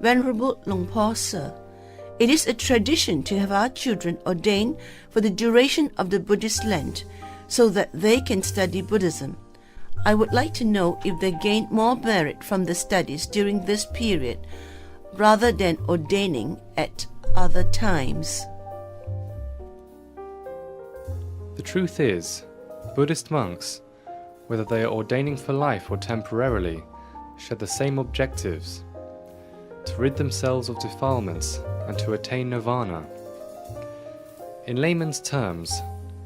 Venerable Long Po Sir, it is a tradition to have our children ordained for the duration of the Buddhist Lent so that they can study Buddhism. I would like to know if they gain more merit from the studies during this period rather than ordaining at other times. The truth is, Buddhist monks, whether they are ordaining for life or temporarily, share the same objectives: to rid themselves of defilements and to attain nirvana. In layman's terms,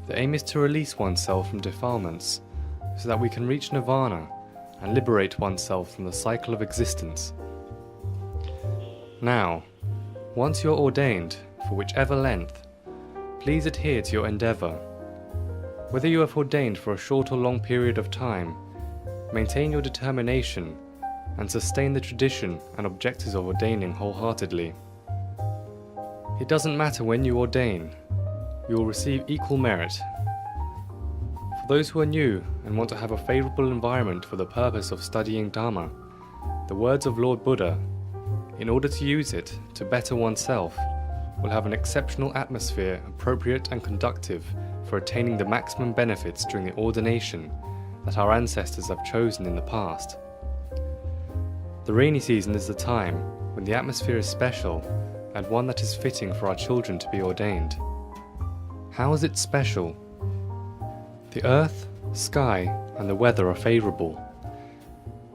the aim is to release oneself from defilements so that we can reach nirvana and liberate oneself from the cycle of existence. Now, once you are ordained, for whichever length, please adhere to your endeavour. Whether you have ordained for a short or long period of time, maintain your determination and sustain the tradition and objectives of ordaining wholeheartedly. It doesn't matter when you ordain, you will receive equal merit. For those who are new and want to have a favourable environment for the purpose of studying Dharma, the words of Lord Buddha, in order to use it to better oneself, will have an exceptional atmosphere appropriate and conducive for attaining the maximum benefits during the ordination that our ancestors have chosen in the past. The rainy season is the time when the atmosphere is special and one that is fitting for our children to be ordained. How is it special? The earth, sky, and the weather are favourable.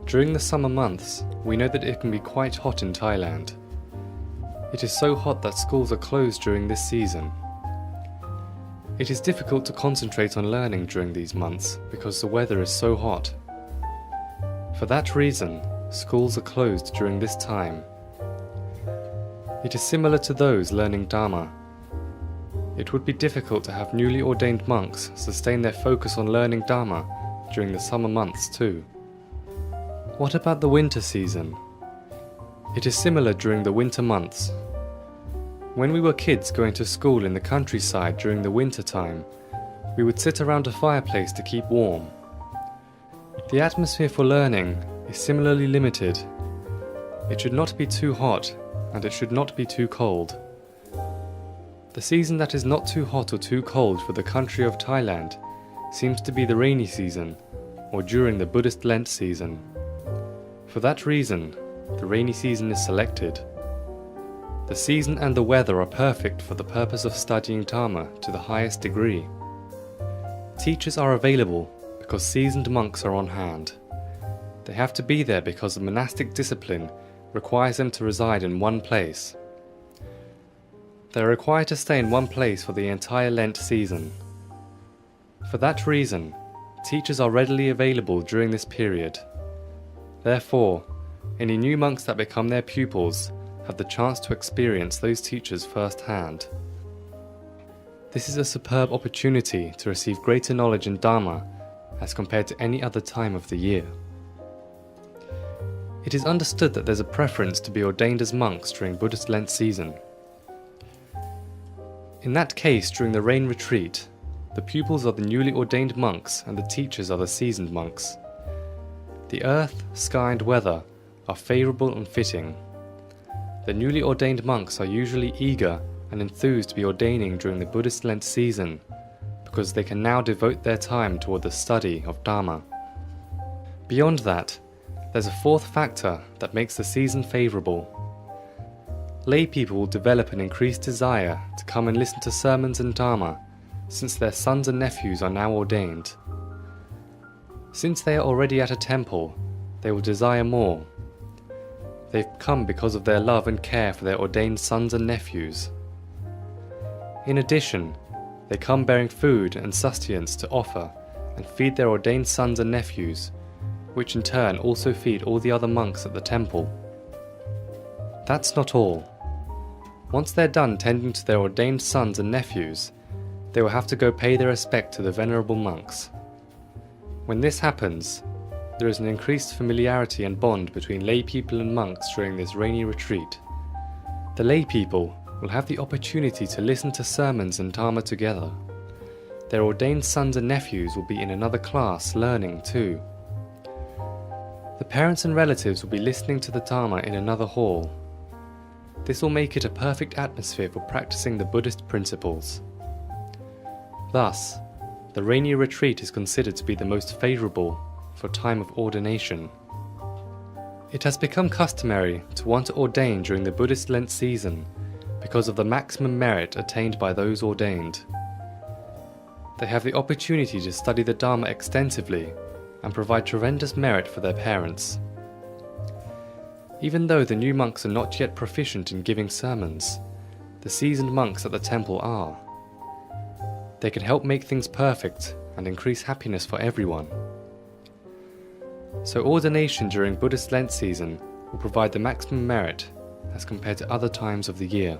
During the summer months, we know that it can be quite hot in Thailand. It is so hot that schools are closed during this season. It is difficult to concentrate on learning during these months because the weather is so hot. For that reason, schools are closed during this time. It is similar to those learning Dharma. It would be difficult to have newly ordained monks sustain their focus on learning Dharma during the summer months too. What about the winter season? It is similar during the winter months. When we were kids going to school in the countryside during the winter time, we would sit around a fireplace to keep warm. The atmosphere for learning is similarly limited. It should not be too hot and it should not be too cold. The season that is not too hot or too cold for the country of Thailand seems to be the rainy season or during the Buddhist Lent season. For that reason, the rainy season is selected. The season and the weather are perfect for the purpose of studying Dharma to the highest degree. Teachers are available because seasoned monks are on hand. They have to be there because the monastic discipline requires them to reside in one place. They are required to stay in one place for the entire Lent season. For that reason, teachers are readily available during this period. Therefore, any new monks that become their pupils have the chance to experience those teachers firsthand. This is a superb opportunity to receive greater knowledge in Dharma as compared to any other time of the year. It is understood that there's a preference to be ordained as monks during Buddhist Lent season. In that case, during the rain retreat, the pupils are the newly ordained monks and the teachers are the seasoned monks. The earth, sky and weather are favourable and fitting. The newly ordained monks are usually eager and enthused to be ordaining during the Buddhist Lent season because they can now devote their time toward the study of Dharma. Beyond that, there's a fourth factor that makes the season favourable. Lay people will develop an increased desire to come and listen to sermons and Dharma since their sons and nephews are now ordained. Since they are already at a temple, they will desire more. They've come because of their love and care for their ordained sons and nephews. In addition, they come bearing food and sustenance to offer and feed their ordained sons and nephews, which in turn also feed all the other monks at the temple. That's not all. Once they're done tending to their ordained sons and nephews, they will have to go pay their respect to the venerable monks. When this happens, there is an increased familiarity and bond between lay people and monks during this rainy retreat. The lay people will have the opportunity to listen to sermons and Dharma together. Their ordained sons and nephews will be in another class learning too. The parents and relatives will be listening to the Dharma in another hall. This will make it a perfect atmosphere for practicing the Buddhist principles. Thus, the rainy retreat is considered to be the most favourable for time of ordination. It has become customary to want to ordain during the Buddhist Lent season because of the maximum merit attained by those ordained. They have the opportunity to study the Dharma extensively and provide tremendous merit for their parents. Even though the new monks are not yet proficient in giving sermons, the seasoned monks at the temple are. They can help make things perfect and increase happiness for everyone. So ordination during Buddhist Lent season will provide the maximum merit as compared to other times of the year.